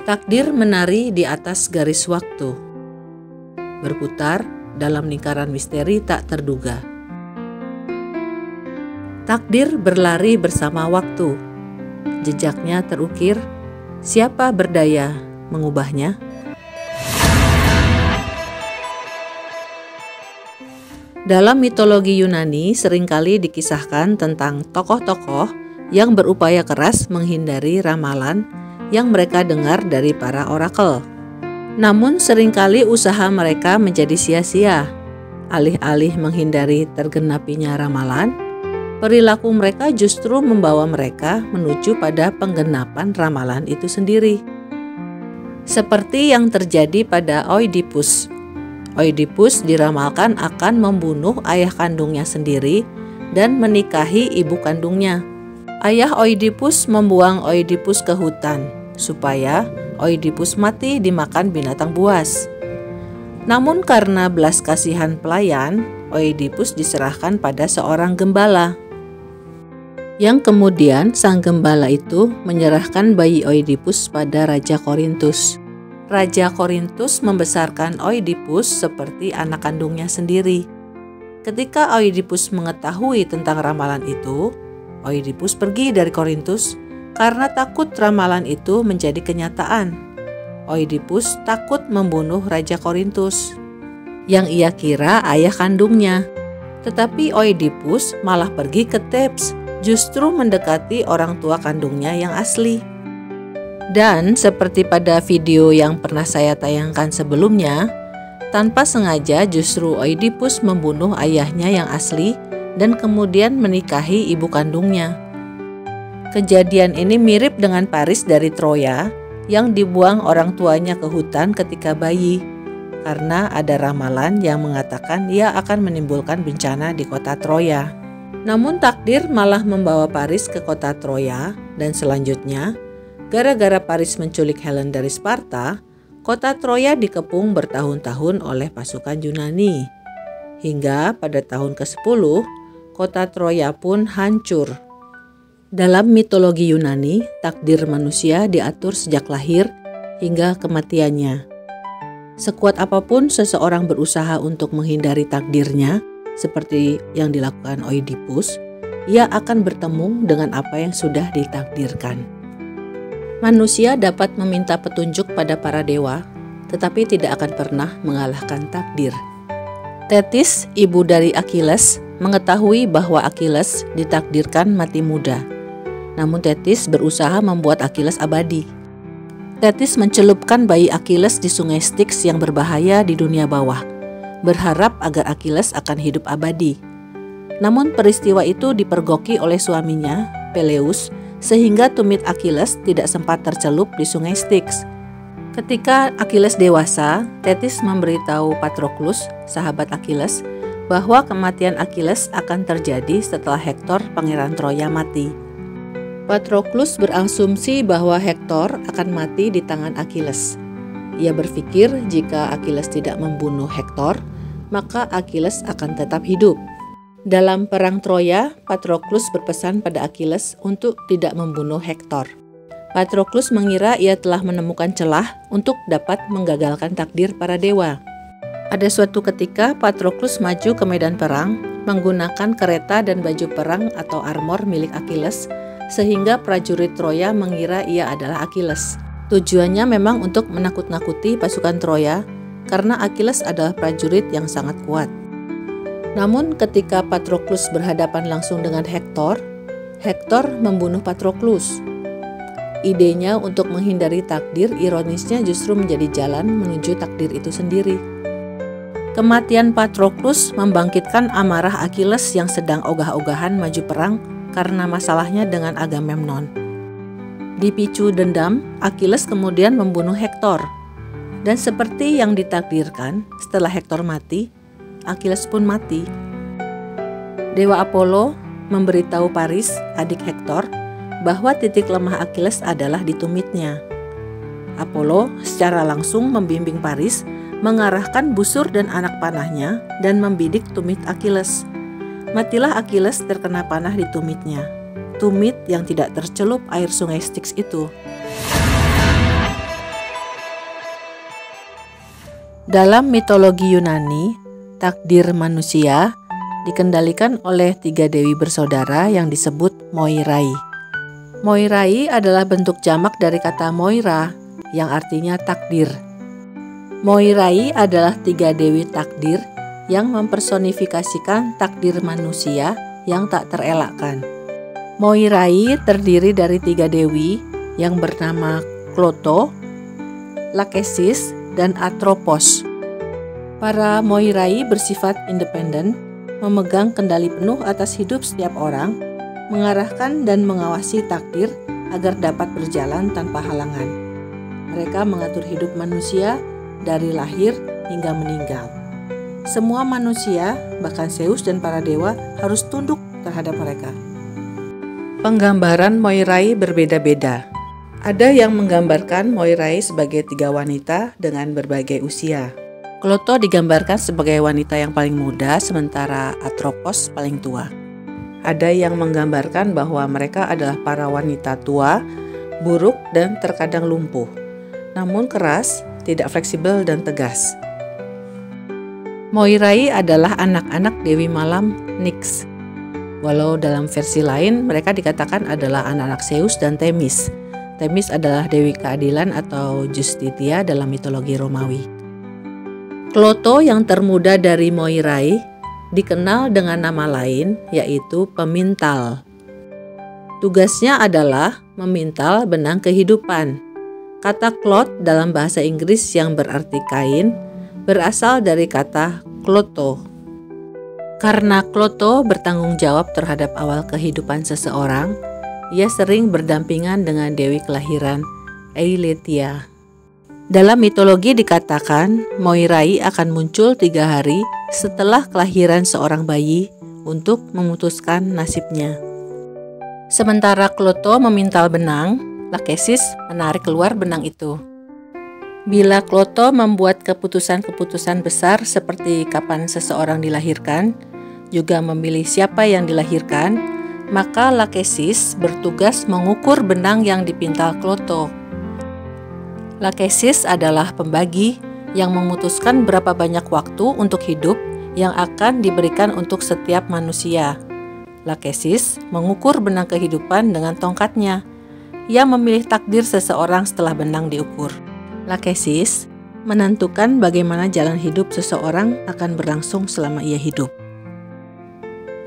Takdir menari di atas garis waktu, berputar dalam lingkaran misteri tak terduga. Takdir berlari bersama waktu, jejaknya terukir, siapa berdaya mengubahnya? Dalam mitologi Yunani seringkali dikisahkan tentang tokoh-tokoh yang berupaya keras menghindari ramalan yang mereka dengar dari para orakel. Namun seringkali usaha mereka menjadi sia-sia. Alih-alih menghindari tergenapinya ramalan, perilaku mereka justru membawa mereka menuju pada penggenapan ramalan itu sendiri. Seperti yang terjadi pada Oidipus. Oidipus diramalkan akan membunuh ayah kandungnya sendiri dan menikahi ibu kandungnya. Ayah Oidipus membuang Oidipus ke hutan supaya Oidipus mati dimakan binatang buas. Namun karena belas kasihan pelayan, Oidipus diserahkan pada seorang gembala. Yang kemudian sang gembala itu menyerahkan bayi Oidipus pada Raja Korintus. Raja Korintus membesarkan Oidipus seperti anak kandungnya sendiri. Ketika Oidipus mengetahui tentang ramalan itu, Oidipus pergi dari Korintus karena takut ramalan itu menjadi kenyataan. Oidipus takut membunuh Raja Korintus, yang ia kira ayah kandungnya. Tetapi Oidipus malah pergi ke Thebes, justru mendekati orang tua kandungnya yang asli. Dan seperti pada video yang pernah saya tayangkan sebelumnya, tanpa sengaja justru Oidipus membunuh ayahnya yang asli dan kemudian menikahi ibu kandungnya. Kejadian ini mirip dengan Paris dari Troya yang dibuang orang tuanya ke hutan ketika bayi karena ada ramalan yang mengatakan ia akan menimbulkan bencana di kota Troya. Namun takdir malah membawa Paris ke kota Troya dan selanjutnya, gara-gara Paris menculik Helen dari Sparta, kota Troya dikepung bertahun-tahun oleh pasukan Yunani. Hingga pada tahun ke-10, kota Troya pun hancur. Dalam mitologi Yunani, takdir manusia diatur sejak lahir hingga kematiannya. Sekuat apapun seseorang berusaha untuk menghindari takdirnya, seperti yang dilakukan Oidipus, ia akan bertemu dengan apa yang sudah ditakdirkan. Manusia dapat meminta petunjuk pada para dewa, tetapi tidak akan pernah mengalahkan takdir. Thetis, ibu dari Achilles, mengetahui bahwa Achilles ditakdirkan mati muda. Namun Thetis berusaha membuat Achilles abadi. Thetis mencelupkan bayi Achilles di sungai Styx yang berbahaya di dunia bawah, berharap agar Achilles akan hidup abadi. Namun peristiwa itu dipergoki oleh suaminya, Peleus, sehingga tumit Achilles tidak sempat tercelup di sungai Styx. Ketika Achilles dewasa, Thetis memberitahu Patroclus, sahabat Achilles, bahwa kematian Achilles akan terjadi setelah Hektor, pangeran Troya, mati. Patroclus berasumsi bahwa Hektor akan mati di tangan Achilles. Ia berpikir jika Achilles tidak membunuh Hektor, maka Achilles akan tetap hidup. Dalam perang Troya, Patroclus berpesan pada Achilles untuk tidak membunuh Hektor. Patroclus mengira ia telah menemukan celah untuk dapat menggagalkan takdir para dewa. Ada suatu ketika Patroclus maju ke medan perang menggunakan kereta dan baju perang atau armor milik Achilles, sehingga prajurit Troya mengira ia adalah Achilles. Tujuannya memang untuk menakut-nakuti pasukan Troya karena Achilles adalah prajurit yang sangat kuat. Namun ketika Patroclus berhadapan langsung dengan Hektor, Hektor membunuh Patroclus. Idenya untuk menghindari takdir ironisnya justru menjadi jalan menuju takdir itu sendiri. Kematian Patroclus membangkitkan amarah Achilles yang sedang ogah-ogahan maju perang karena masalahnya dengan Agamemnon. Dipicu dendam, Achilles kemudian membunuh Hektor. Dan seperti yang ditakdirkan, setelah Hektor mati, Achilles pun mati. Dewa Apollo memberitahu Paris, adik Hektor, bahwa titik lemah Achilles adalah di tumitnya. Apollo secara langsung membimbing Paris mengarahkan busur dan anak panahnya dan membidik tumit Achilles. Matilah Achilles terkena panah di tumitnya, tumit yang tidak tercelup air sungai Styx itu. Dalam mitologi Yunani, takdir manusia dikendalikan oleh 3 dewi bersaudara yang disebut Moirai. Moirai adalah bentuk jamak dari kata Moira yang artinya takdir. Moirai adalah 3 dewi takdir yang mempersonifikasikan takdir manusia yang tak terelakkan. Moirai terdiri dari 3 dewi yang bernama Kloto, Lachesis, dan Atropos. Para Moirai bersifat independen, memegang kendali penuh atas hidup setiap orang, mengarahkan dan mengawasi takdir agar dapat berjalan tanpa halangan. Mereka mengatur hidup manusia dari lahir hingga meninggal. Semua manusia, bahkan Zeus dan para dewa, harus tunduk terhadap mereka. Penggambaran Moirai berbeda-beda. Ada yang menggambarkan Moirai sebagai 3 wanita dengan berbagai usia. Kloto digambarkan sebagai wanita yang paling muda, sementara Atropos paling tua. Ada yang menggambarkan bahwa mereka adalah para wanita tua, buruk, dan terkadang lumpuh, namun keras, tidak fleksibel, dan tegas. Moirai adalah anak-anak Dewi Malam Nyx. Walau dalam versi lain mereka dikatakan adalah anak-anak Zeus dan Themis. Themis adalah dewi keadilan atau Justitia dalam mitologi Romawi. Kloto yang termuda dari Moirai dikenal dengan nama lain yaitu pemintal. Tugasnya adalah memintal benang kehidupan. Kata klot dalam bahasa Inggris yang berarti kain berasal dari kata kloto. Karena kloto bertanggung jawab terhadap awal kehidupan seseorang, ia sering berdampingan dengan dewi kelahiran Eileithyia. Dalam mitologi dikatakan Moirai akan muncul 3 hari setelah kelahiran seorang bayi untuk memutuskan nasibnya. Sementara Kloto memintal benang, Lachesis menarik keluar benang itu. Bila Kloto membuat keputusan-keputusan besar seperti kapan seseorang dilahirkan, juga memilih siapa yang dilahirkan, maka Lachesis bertugas mengukur benang yang dipintal Kloto. Lachesis adalah pembagi yang memutuskan berapa banyak waktu untuk hidup yang akan diberikan untuk setiap manusia. Lachesis mengukur benang kehidupan dengan tongkatnya. Ia memilih takdir seseorang setelah benang diukur. Lachesis menentukan bagaimana jalan hidup seseorang akan berlangsung selama ia hidup.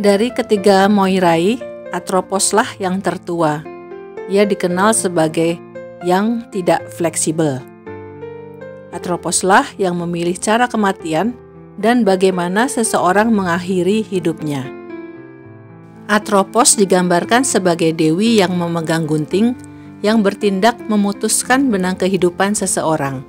Dari ketiga Moirai, Atroposlah yang tertua. Ia dikenal sebagai yang tidak fleksibel. Atroposlah yang memilih cara kematian dan bagaimana seseorang mengakhiri hidupnya. Atropos digambarkan sebagai dewi yang memegang gunting yang bertindak memutuskan benang kehidupan seseorang.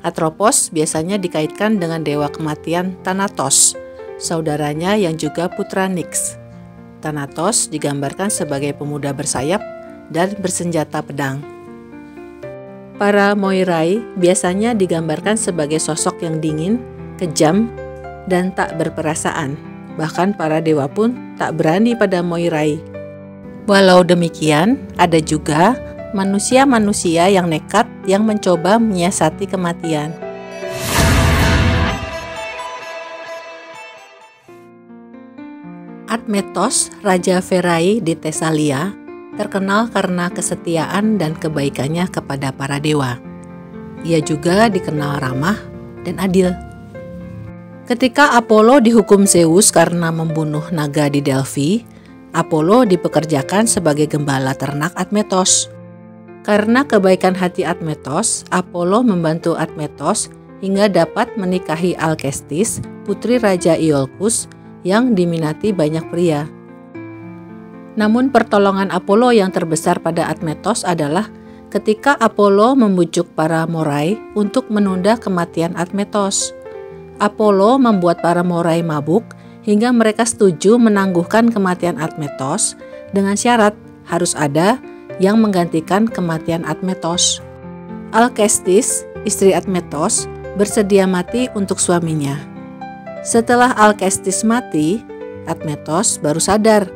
Atropos biasanya dikaitkan dengan dewa kematian Thanatos, saudaranya yang juga putra Nyx. Thanatos digambarkan sebagai pemuda bersayap dan bersenjata pedang. Para Moirai biasanya digambarkan sebagai sosok yang dingin, kejam, dan tak berperasaan. Bahkan para dewa pun tak berani pada Moirai. Walau demikian, ada juga manusia-manusia yang nekat yang mencoba menyiasati kematian. Admetos, Raja Pherai di Tesalia, terkenal karena kesetiaan dan kebaikannya kepada para dewa. Ia juga dikenal ramah dan adil. Ketika Apollo dihukum Zeus karena membunuh naga di Delphi, Apollo dipekerjakan sebagai gembala ternak Admetos. Karena kebaikan hati Admetos, Apollo membantu Admetos hingga dapat menikahi Alkestis, putri Raja Iolcus yang diminati banyak pria. Namun pertolongan Apollo yang terbesar pada Admetos adalah ketika Apollo membujuk para Moirai untuk menunda kematian Admetos. Apollo membuat para Moirai mabuk hingga mereka setuju menangguhkan kematian Admetos dengan syarat harus ada yang menggantikan kematian Admetos. Alkestis, istri Admetos, bersedia mati untuk suaminya. Setelah Alkestis mati, Admetos baru sadar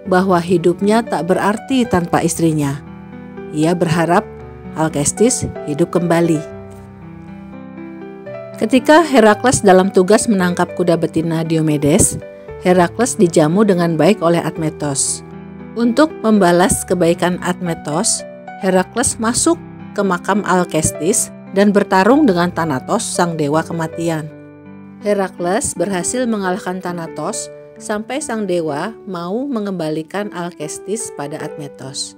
bahwa hidupnya tak berarti tanpa istrinya. Ia berharap Alkestis hidup kembali. Ketika Herakles dalam tugas menangkap kuda betina Diomedes, Herakles dijamu dengan baik oleh Admetos. Untuk membalas kebaikan Admetos, Herakles masuk ke makam Alkestis dan bertarung dengan Thanatos, sang dewa kematian. Herakles berhasil mengalahkan Thanatos sampai sang dewa mau mengembalikan Alkestis pada Admetos.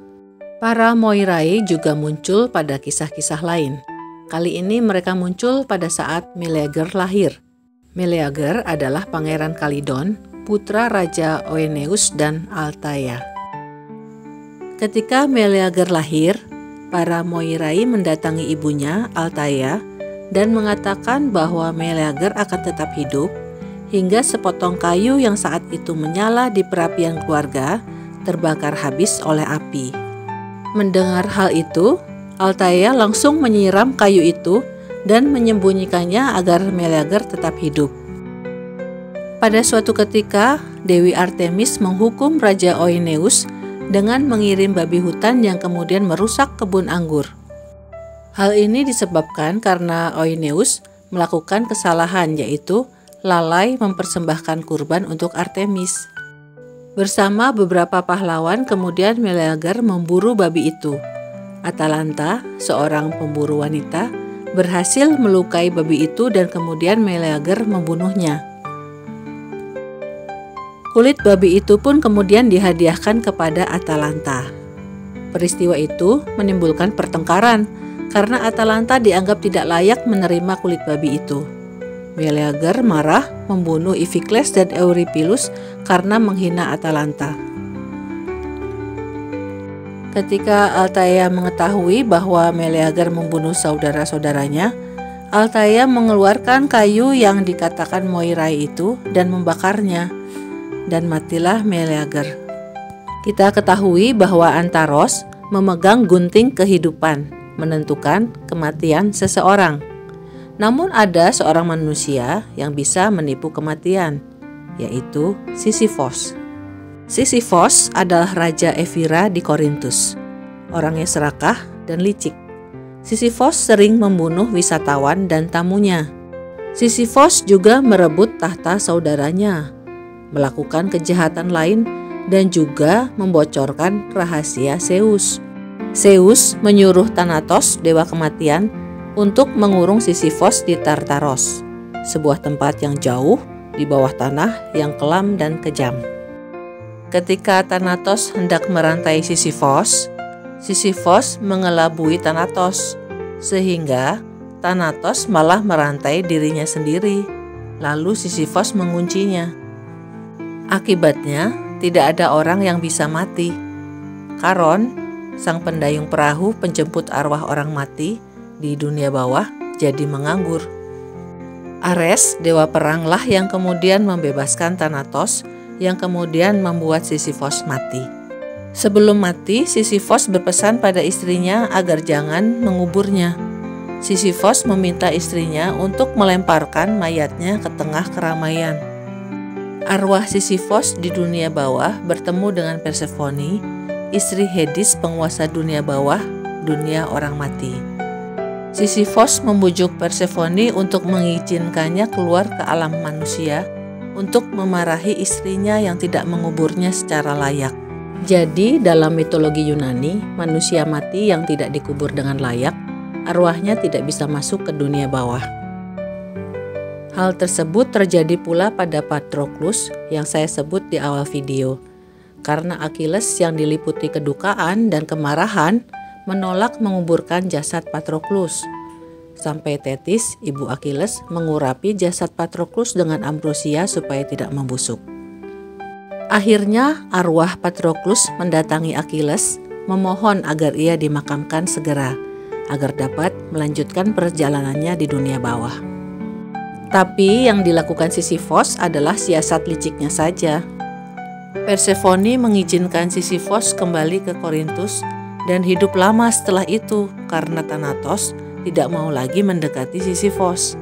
Para Moirai juga muncul pada kisah-kisah lain. Kali ini mereka muncul pada saat Meleager lahir. Meleager adalah pangeran Kalidon, putra Raja Oeneus dan Altaia. Ketika Meleager lahir, para Moirai mendatangi ibunya, Altaia, dan mengatakan bahwa Meleager akan tetap hidup, hingga sepotong kayu yang saat itu menyala di perapian keluarga terbakar habis oleh api. Mendengar hal itu, Altaia langsung menyiram kayu itu dan menyembunyikannya agar Meleager tetap hidup. Pada suatu ketika, Dewi Artemis menghukum Raja Oeneus dengan mengirim babi hutan yang kemudian merusak kebun anggur. Hal ini disebabkan karena Oeneus melakukan kesalahan, yaitu lalai mempersembahkan kurban untuk Artemis. Bersama beberapa pahlawan, kemudian Meleager memburu babi itu. Atalanta, seorang pemburu wanita, berhasil melukai babi itu dan kemudian Meleager membunuhnya. Kulit babi itu pun kemudian dihadiahkan kepada Atalanta. Peristiwa itu menimbulkan pertengkaran karena Atalanta dianggap tidak layak menerima kulit babi itu. Meleager marah membunuh Iphikles dan Euripilus karena menghina Atalanta. Ketika Altaia mengetahui bahwa Meleager membunuh saudara-saudaranya, Altaia mengeluarkan kayu yang dikatakan Moirai itu dan membakarnya, dan matilah Meleager. Kita ketahui bahwa Antaros memegang gunting kehidupan, menentukan kematian seseorang. Namun ada seorang manusia yang bisa menipu kematian, yaitu Sisyphos. Sisyphos adalah Raja Evira di Korintus. Orangnya serakah dan licik. Sisyphos sering membunuh wisatawan dan tamunya. Sisyphos juga merebut tahta saudaranya, melakukan kejahatan lain, dan juga membocorkan rahasia Zeus. Zeus menyuruh Thanatos, dewa kematian, untuk mengurung Sisyphos di Tartaros, sebuah tempat yang jauh di bawah tanah yang kelam dan kejam. Ketika Thanatos hendak merantai Sisyphos, Sisyphos mengelabui Thanatos, sehingga Thanatos malah merantai dirinya sendiri, lalu Sisyphos menguncinya. Akibatnya, tidak ada orang yang bisa mati. Karon, sang pendayung perahu penjemput arwah orang mati di dunia bawah, jadi menganggur. Ares, dewa peranglah yang kemudian membebaskan Thanatos, yang kemudian membuat Sisyphos mati. Sebelum mati, Sisyphos berpesan pada istrinya agar jangan menguburnya. Sisyphos meminta istrinya untuk melemparkan mayatnya ke tengah keramaian. Arwah Sisyphos di dunia bawah bertemu dengan Persephone, istri Hades penguasa dunia bawah, dunia orang mati. Sisyphos membujuk Persephone untuk mengizinkannya keluar ke alam manusia untuk memarahi istrinya yang tidak menguburnya secara layak. Jadi dalam mitologi Yunani, manusia mati yang tidak dikubur dengan layak, arwahnya tidak bisa masuk ke dunia bawah. Hal tersebut terjadi pula pada Patroclus yang saya sebut di awal video. Karena Achilles yang diliputi kedukaan dan kemarahan menolak menguburkan jasad Patroclus. Sampai Thetis, ibu Achilles, mengurapi jasad Patroclus dengan ambrosia supaya tidak membusuk. Akhirnya arwah Patroclus mendatangi Achilles, memohon agar ia dimakamkan segera, agar dapat melanjutkan perjalanannya di dunia bawah. Tapi yang dilakukan Sisyphos adalah siasat liciknya saja. Persephone mengizinkan Sisyphos kembali ke Korintus dan hidup lama setelah itu karena Thanatos tidak mau lagi mendekati Sisyphos.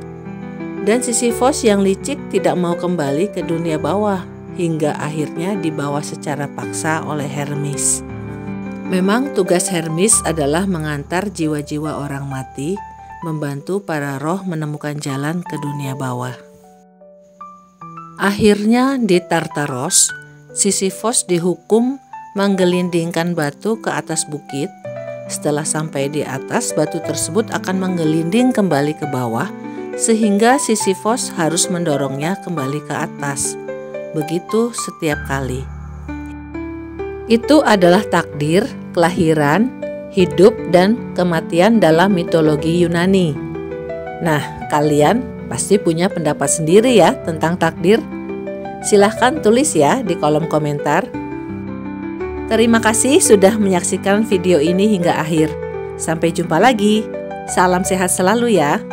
Dan Sisyphos yang licik tidak mau kembali ke dunia bawah hingga akhirnya dibawa secara paksa oleh Hermes. Memang tugas Hermes adalah mengantar jiwa-jiwa orang mati membantu para roh menemukan jalan ke dunia bawah. Akhirnya di Tartaros, Sisyphos dihukum menggelindingkan batu ke atas bukit. Setelah sampai di atas, batu tersebut akan menggelinding kembali ke bawah, sehingga Sisyphos harus mendorongnya kembali ke atas. Begitu setiap kali. Itu adalah takdir, kelahiran, hidup, dan kematian dalam mitologi Yunani. Nah, kalian pasti punya pendapat sendiri ya tentang takdir. Silahkan tulis ya di kolom komentar. Terima kasih sudah menyaksikan video ini hingga akhir. Sampai jumpa lagi. Salam sehat selalu ya.